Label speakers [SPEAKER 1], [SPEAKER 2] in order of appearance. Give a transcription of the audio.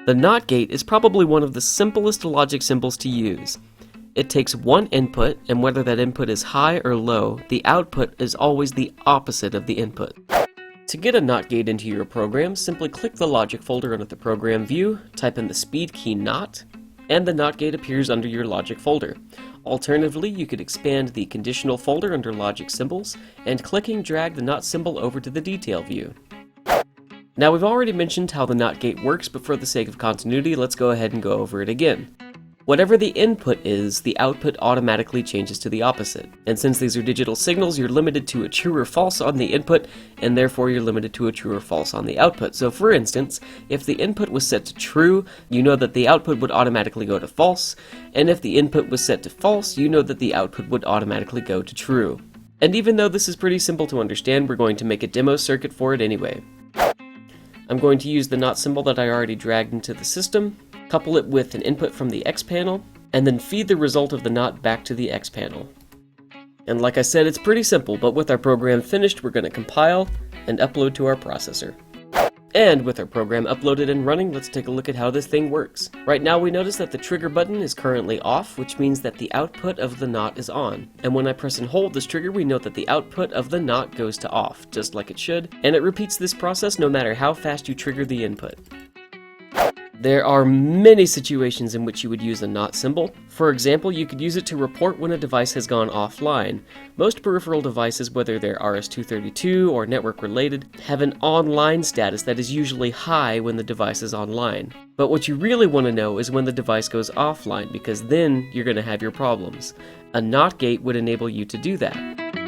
[SPEAKER 1] The NOT gate is probably one of the simplest logic symbols to use. It takes one input, and whether that input is high or low, the output is always the opposite of the input. To get a NOT gate into your program, simply click the logic folder under the program view, type in the speed key NOT, and the NOT gate appears under your logic folder. Alternatively, you could expand the conditional folder under logic symbols, and clicking drag the NOT symbol over to the detail view. Now we've already mentioned how the NOT gate works, but for the sake of continuity, let's go ahead and go over it again. Whatever the input is, the output automatically changes to the opposite. And since these are digital signals, you're limited to a true or false on the input, and therefore you're limited to a true or false on the output. So for instance, if the input was set to true, you know that the output would automatically go to false, and if the input was set to false, you know that the output would automatically go to true. And even though this is pretty simple to understand, we're going to make a demo circuit for it anyway. I'm going to use the NOT symbol that I already dragged into the system, couple it with an input from the X panel, and then feed the result of the NOT back to the X panel. And like I said, it's pretty simple, but with our program finished, we're going to compile and upload to our processor. And with our program uploaded and running, let's take a look at how this thing works. Right now we notice that the trigger button is currently off, which means that the output of the NOT is on. And when I press and hold this trigger, we note that the output of the NOT goes to off, just like it should, and it repeats this process no matter how fast you trigger the input. There are many situations in which you would use a NOT symbol. For example, you could use it to report when a device has gone offline. Most peripheral devices, whether they're RS-232 or network related, have an online status that is usually high when the device is online. But what you really want to know is when the device goes offline, because then you're going to have your problems. A NOT gate would enable you to do that.